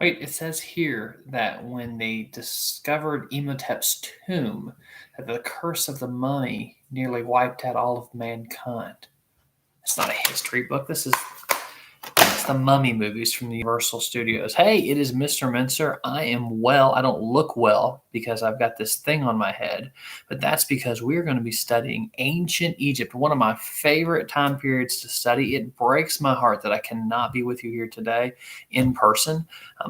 Wait, it says here that when they discovered Imhotep's tomb, that the curse of the mummy nearly wiped out all of mankind. It's not a history book. It's the Mummy movies from the Universal Studios. Hey, it is Mr. Mincer. I am well. I don't look well because I've got this thing on my head, but that's because we're going to be studying ancient Egypt, one of my favorite time periods to study. It breaks my heart that I cannot be with you here today in person.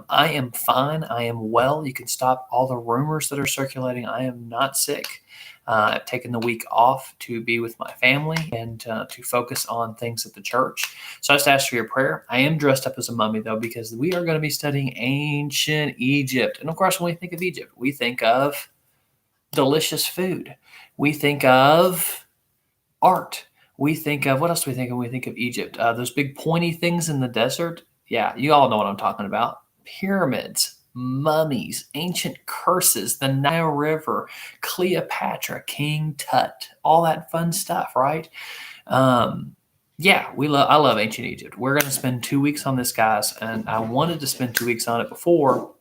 I am fine. I am well. You can stop all the rumors that are circulating. I am not sick. I've taken the week off to be with my family and to focus on things at the church. So I just asked for your prayer. I am dressed up as a mummy, though, because we are going to be studying ancient Egypt. And of course, when we think of Egypt, we think of delicious food. We think of art. We think of, what else do we think of when we think of Egypt? Those big pointy things in the desert. Yeah, you all know what I'm talking about. Pyramids, mummies, ancient curses, the Nile River, Cleopatra, King Tut, all that fun stuff, right? Yeah, I love ancient Egypt. We're going to spend 2 weeks on this, guys, and I wanted to spend 2 weeks on it before,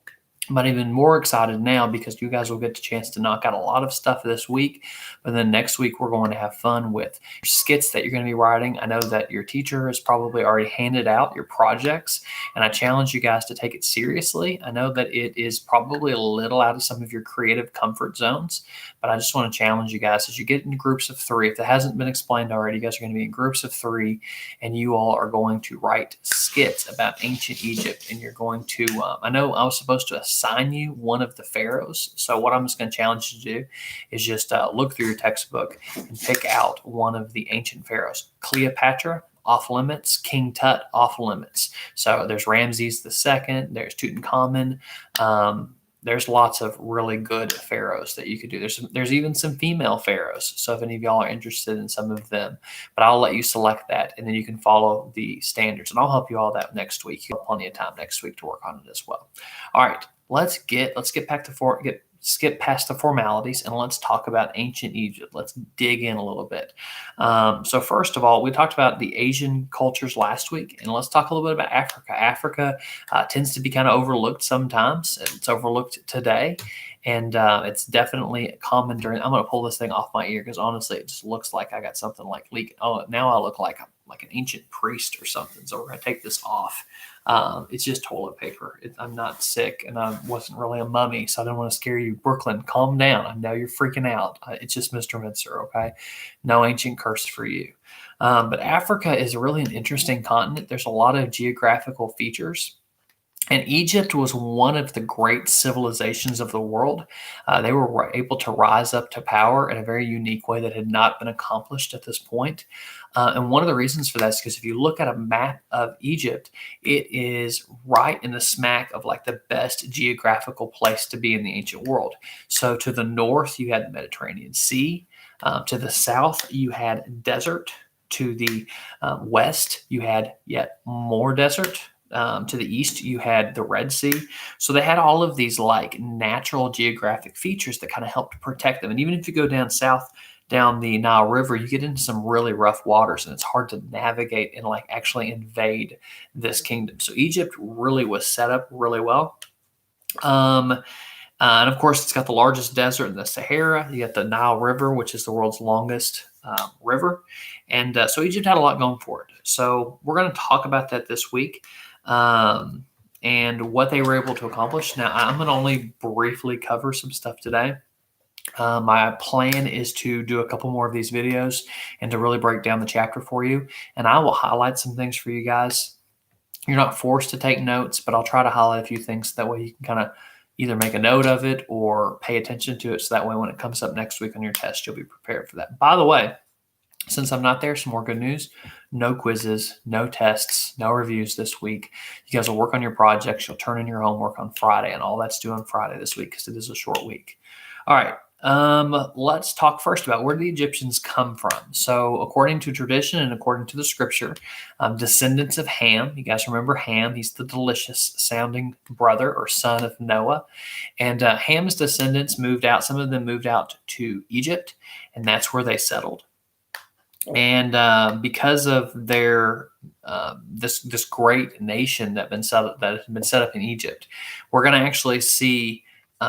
but even more excited now because you guys will get the chance to knock out a lot of stuff this week. But then next week, we're going to have fun with skits that you're going to be writing. I know that your teacher has probably already handed out your projects, and I challenge you guys to take it seriously. I know that it is probably a little out of some of your creative comfort zones, but I just want to challenge you guys as you get into groups of 3. If that hasn't been explained already, you guys are going to be in groups of 3, and you all are going to write skits about ancient Egypt, and you're going to, I know I was supposed to assign you one of the pharaohs. So what I'm just going to challenge you to do is just look through your textbook and pick out one of the ancient pharaohs. Cleopatra, off limits. King Tut, off limits. So there's Ramses II, there's Tutankhamun. There's lots of really good pharaohs that you could do. There's even some female pharaohs. So if any of y'all are interested in some of them, but I'll let you select that, and then you can follow the standards, and I'll help you all that next week. You'll have plenty of time next week to work on it as well. All right, let's get back to skip past the formalities, and let's talk about ancient Egypt. Let's dig in a little bit. So first of all, we talked about the Asian cultures last week, and let's talk a little bit about Africa. Africa tends to be kind of overlooked sometimes. It's overlooked today, and it's definitely common during. I'm going to pull this thing off my ear because honestly, it just looks like I got something like leaking. Oh, now I look like an ancient priest or something. So we're going to take this off. It's just toilet paper. I'm not sick, and I wasn't really a mummy, so I don't want to scare you. Brooklyn, calm down. I know you're freaking out. It's just Mr. Mincer, okay? No ancient curse for you. But Africa is really an interesting continent. There's a lot of geographical features. And Egypt was one of the great civilizations of the world. They were able to rise up to power in a very unique way that had not been accomplished at this point. And one of the reasons for that is because if you look at a map of Egypt, it is right in the smack of like the best geographical place to be in the ancient world. So to the north, you had the Mediterranean Sea. To the south, you had desert. To the west, you had yet more desert. To the east, you had the Red Sea. So they had all of these like natural geographic features that kind of helped protect them. And even if you go down south, down the Nile River, you get into some really rough waters, and it's hard to navigate and like actually invade this kingdom. So Egypt really was set up really well. And of course, it's got the largest desert in the Sahara. You got the Nile River, which is the world's longest river. And so Egypt had a lot going for it. So we're going to talk about that this week. And what they were able to accomplish. Now, I'm going to only briefly cover some stuff today. My plan is to do a couple more of these videos and to really break down the chapter for you. And I will highlight some things for you guys. You're not forced to take notes, but I'll try to highlight a few things. That way you can kind of either make a note of it or pay attention to it. So that way when it comes up next week on your test, you'll be prepared for that. By the way, since I'm not there, some more good news. No quizzes, no tests, no reviews this week. You guys will work on your projects. You'll turn in your homework on Friday, and all that's due on Friday this week because it is a short week. All right. Let's talk first about where the Egyptians come from. So according to tradition and according to the scripture, descendants of Ham, you guys remember Ham, he's the delicious sounding brother or son of Noah. And Ham's descendants moved out. Some of them moved out to Egypt, and that's where they settled. And because of their this great nation that has been set up in Egypt, we're going to actually see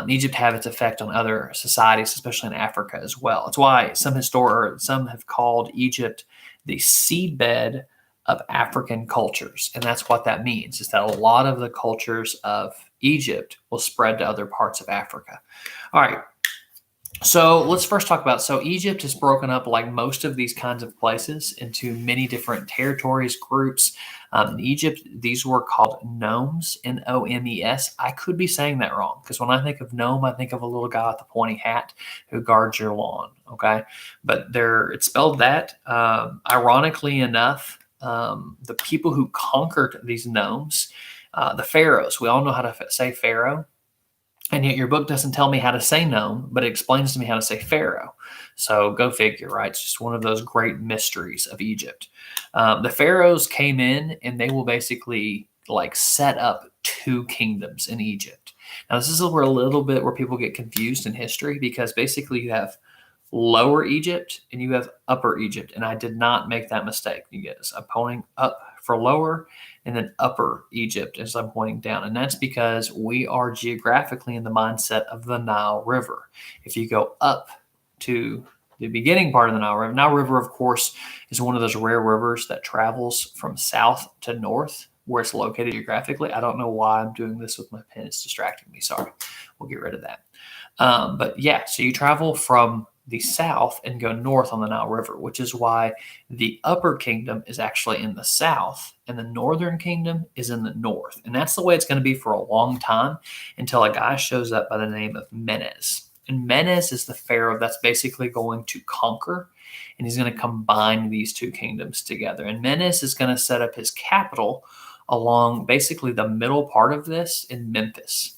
Egypt have its effect on other societies, especially in Africa as well. It's why some have called Egypt the seedbed of African cultures, and that's what that means. Is that a lot of the cultures of Egypt will spread to other parts of Africa. All right. So let's first talk about, Egypt is broken up, like most of these kinds of places, into many different territories, groups. In Egypt, these were called nomes, Nomes. I could be saying that wrong, because when I think of nome, I think of a little guy with a pointy hat who guards your lawn, okay? But it's spelled that. Ironically enough, the people who conquered these nomes, the pharaohs, we all know how to say pharaoh. And yet your book doesn't tell me how to say nome, but it explains to me how to say pharaoh. So go figure, right? It's just one of those great mysteries of Egypt. The pharaohs came in and they will basically like set up two kingdoms in Egypt. Now this is where a little bit where people get confused in history, because basically you have Lower Egypt and you have Upper Egypt. And I did not make that mistake. You get I'm pointing up for lower, and then Upper Egypt as I'm pointing down. And that's because we are geographically in the mindset of the Nile River. If you go up to the beginning part of the Nile River, of course, is one of those rare rivers that travels from south to north where it's located geographically. I don't know why I'm doing this with my pen. It's distracting me. Sorry. We'll get rid of that. But yeah, so you travel from the south and go north on the Nile River, which is why the Upper Kingdom is actually in the south and the Northern Kingdom is in the north. And that's the way it's going to be for a long time, until a guy shows up by the name of Menes. And Menes is the pharaoh that's basically going to conquer, and he's going to combine these two kingdoms together. And Menes is going to set up his capital along basically the middle part of this in Memphis.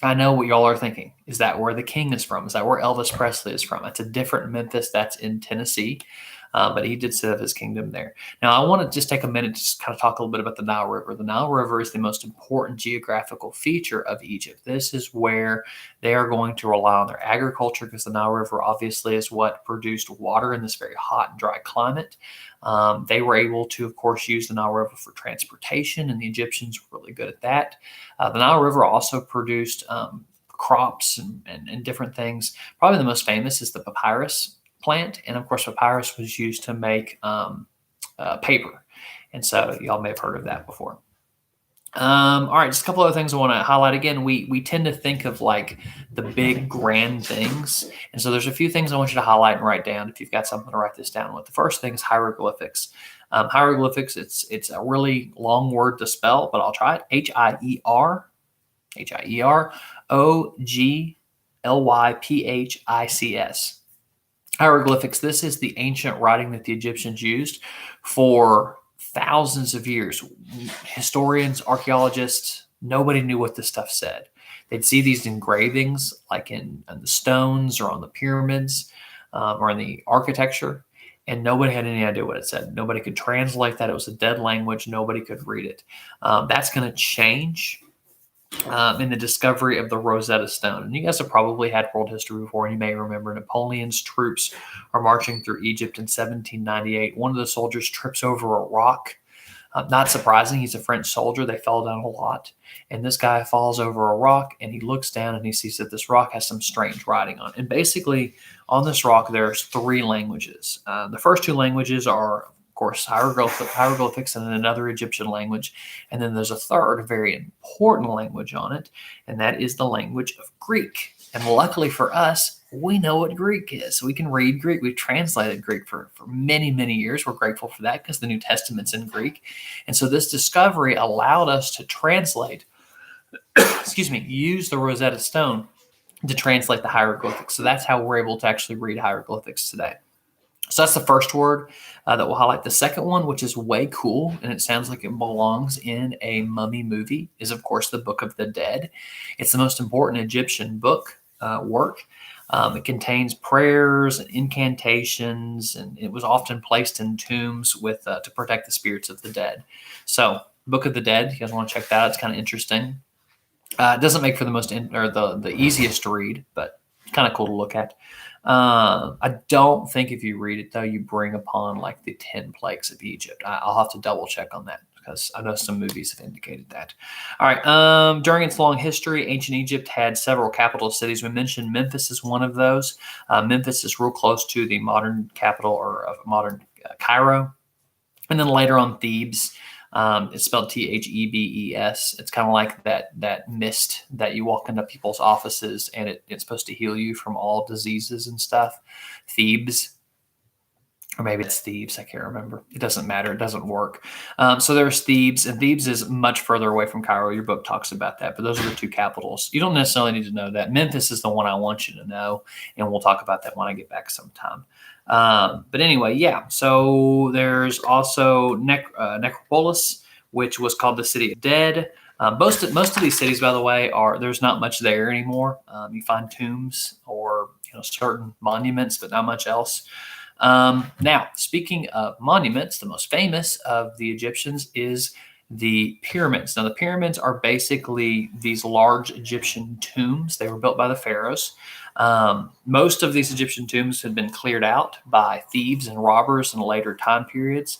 I know what y'all are thinking. Is that where the king is from? Is that where Elvis Presley is from? It's a different Memphis. That's in Tennessee. But he did set up his kingdom there. Now, I want to just take a minute to just kind of talk a little bit about the Nile River. The Nile River is the most important geographical feature of Egypt. This is where they are going to rely on their agriculture, because the Nile River obviously is what produced water in this very hot and dry climate. They were able to, of course, use the Nile River for transportation, and the Egyptians were really good at that. The Nile River also produced crops and different things. Probably the most famous is the papyrus plant, and of course papyrus was used to make paper, and so y'all may have heard of that before. All right, just a couple other things I want to highlight. Again, we tend to think of like the big grand things, and so there's a few things I want you to highlight and write down if you've got something to write this down with. The first thing is hieroglyphics. Hieroglyphics, it's a really long word to spell, but I'll try it. Hieroglyphics. Hieroglyphics, this is the ancient writing that the Egyptians used for thousands of years. Historians, archaeologists, nobody knew what this stuff said. They'd see these engravings like in the stones or on the pyramids or in the architecture, and nobody had any idea what it said. Nobody could translate that. It was a dead language. Nobody could read it. That's going to change in the discovery of the Rosetta Stone. And you guys have probably had world history before, and you may remember Napoleon's troops are marching through Egypt in 1798. One of the soldiers trips over a rock. Not surprising, he's a French soldier. They fell down a lot. And this guy falls over a rock, and he looks down, and he sees that this rock has some strange writing on it. And basically, on this rock, there's three languages. The first two languages are, of course, hieroglyphics and another Egyptian language. And then there's a third, very important language on it, and that is the language of Greek. And luckily for us, we know what Greek is. So we can read Greek. We've translated Greek for many, many years. We're grateful for that because the New Testament's in Greek. And so this discovery allowed us to translate, use the Rosetta Stone to translate the hieroglyphics. So that's how we're able to actually read hieroglyphics today. So that's the first word that we'll highlight. The second one, which is way cool, and it sounds like it belongs in a mummy movie, is, of course, the Book of the Dead. It's the most important Egyptian work. It contains prayers and incantations, and it was often placed in tombs to protect the spirits of the dead. So, Book of the Dead, you guys want to check that out? It's kind of interesting. It doesn't make for the easiest to read, but it's kind of cool to look at. I don't think if you read it though, you bring upon like the 10 plagues of Egypt. I'll have to double check on that because I know some movies have indicated that. All right. During its long history, ancient Egypt had several capital cities. We mentioned Memphis is one of those. Memphis is real close to the modern capital or modern Cairo. And then later on, Thebes. It's spelled Thebes. It's kind of like that mist that you walk into people's offices, and it's supposed to heal you from all diseases and stuff. Thebes, or maybe it's Thebes. I can't remember. It doesn't matter. It doesn't work. So there's Thebes, and Thebes is much further away from Cairo. Your book talks about that, but those are the two capitals. You don't necessarily need to know that. Memphis is the one I want you to know, and we'll talk about that when I get back sometime. But anyway, yeah. So there's also Necropolis, which was called the City of Dead. Most of these cities, by the way, there's not much there anymore. You find tombs or certain monuments, but not much else. Now, speaking of monuments, the most famous of the Egyptians is the pyramids. Now, the pyramids are basically these large Egyptian tombs. They were built by the pharaohs. Most of these Egyptian tombs had been cleared out by thieves and robbers in later time periods.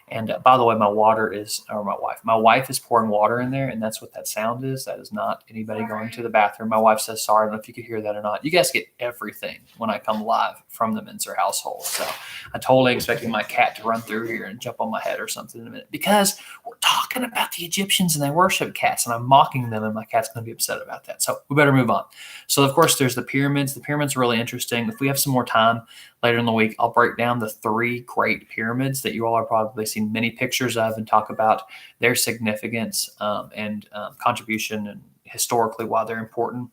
And by the way, my wife is pouring water in there, and that's what that sound is. That is not anybody going to the bathroom. My wife says, sorry, I don't know if you could hear that or not. You guys get everything when I come live from the Minzer household. So I totally expecting my cat to run through here and jump on my head or something in a minute, because we're talking about the Egyptians and they worship cats, and I'm mocking them, and my cat's going to be upset about that. So we better move on. So of course, there's the pyramids. The pyramids are really interesting. If we have some more time later in the week, I'll break down the 3 great pyramids that you all are probably seen many pictures of and talk about their significance and contribution and historically why they're important.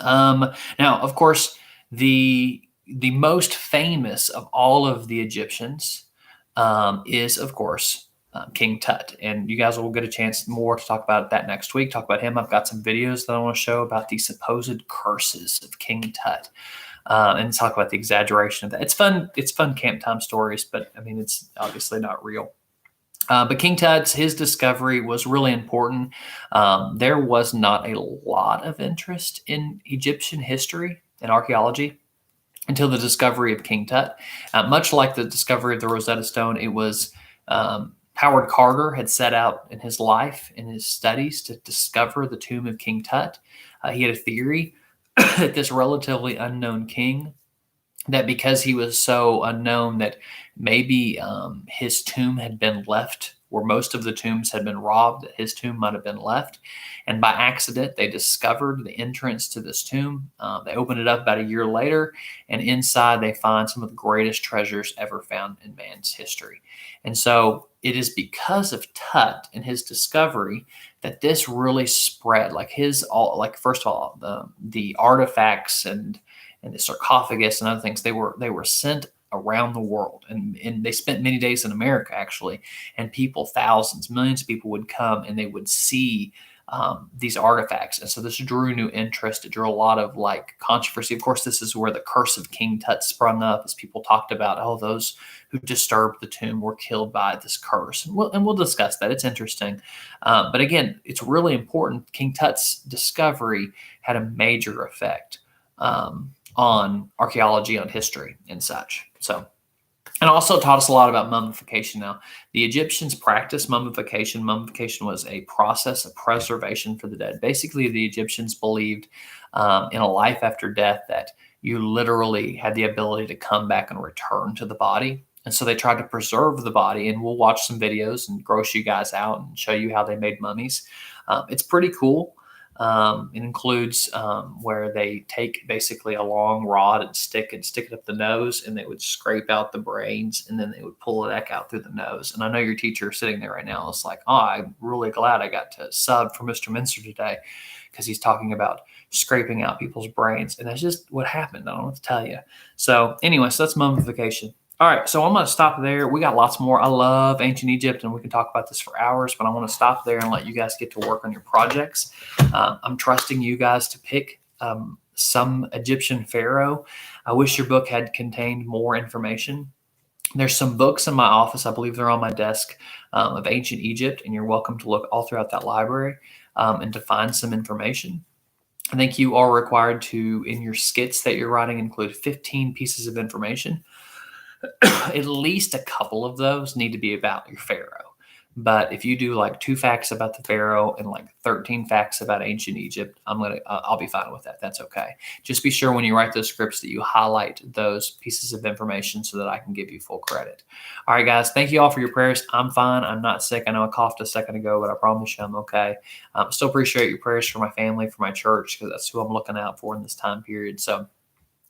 Now, of course, the most famous of all of the Egyptians is, of course, King Tut. And you guys will get a chance more to talk about that next week, talk about him. I've got some videos that I want to show about the supposed curses of King Tut. And talk about the exaggeration of that. It's fun. It's fun camp time stories, but I mean, it's obviously not real. But King Tut's, his discovery was really important. There was not a lot of interest in Egyptian history and archaeology until the discovery of King Tut. Much like the discovery of the Rosetta Stone, it was Howard Carter had set out in his life, in his studies, to discover the tomb of King Tut. He had a theory that this relatively unknown king, that because he was so unknown, that maybe his tomb had been left, where most of the tombs had been robbed, that his tomb might have been left. And by accident, they discovered the entrance to this tomb. They opened it up about a year later, and inside they find some of the greatest treasures ever found in man's history. And so it is because of Tut and his discovery that this really spread. First of all, the artifacts and the sarcophagus and other things, they were sent around the world, and they spent many days in America actually, and thousands, millions of people would come and they would see these artifacts. And so this drew new interest. It drew a lot of controversy. Of course, this is where the curse of King Tut sprung up, as people talked about, those who disturbed the tomb were killed by this curse. And we'll discuss that. It's interesting. But again, it's really important. King Tut's discovery had a major effect on archaeology, on history and such. So, and also taught us a lot about mummification. Now, the Egyptians practiced mummification. Mummification was a process of preservation for the dead. Basically, the Egyptians believed in a life after death, that you literally had the ability to come back and return to the body. And so they tried to preserve the body, and we'll watch some videos and gross you guys out and show you how they made mummies. It's pretty cool. It includes where they take basically a long rod and stick it up the nose, and they would scrape out the brains, and then they would pull it back out through the nose. And I know your teacher is sitting there right now. It's like, I'm really glad I got to sub for Mr. Minster today, because he's talking about scraping out people's brains. And that's just what happened. I don't know what to tell you. So anyway, so that's mummification. All right, so I'm going to stop there. We got lots more. I love ancient Egypt, and we can talk about this for hours, but I want to stop there and let you guys get to work on your projects. I'm trusting you guys to pick some Egyptian pharaoh. I wish your book had contained more information. There's some books in my office, I believe they're on my desk, of ancient Egypt, and you're welcome to look all throughout that library and to find some information. I think you are required to, in your skits that you're writing, include 15 pieces of information. At least a couple of those need to be about your pharaoh. But if you do like 2 facts about the pharaoh and like 13 facts about ancient Egypt, I'll be fine with that. That's okay. Just be sure when you write those scripts that you highlight those pieces of information so that I can give you full credit. All right, guys, thank you all for your prayers. I'm fine. I'm not sick. I know I coughed a second ago, but I promise you I'm okay. Still appreciate your prayers for my family, for my church, because that's who I'm looking out for in this time period. So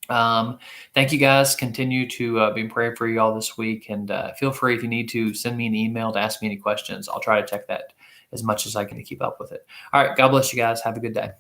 thank you guys. Continue to be praying for you all this week, and feel free if you need to send me an email to ask me any questions. I'll try to check that as much as I can to keep up with it. All right. God bless you guys. Have a good day.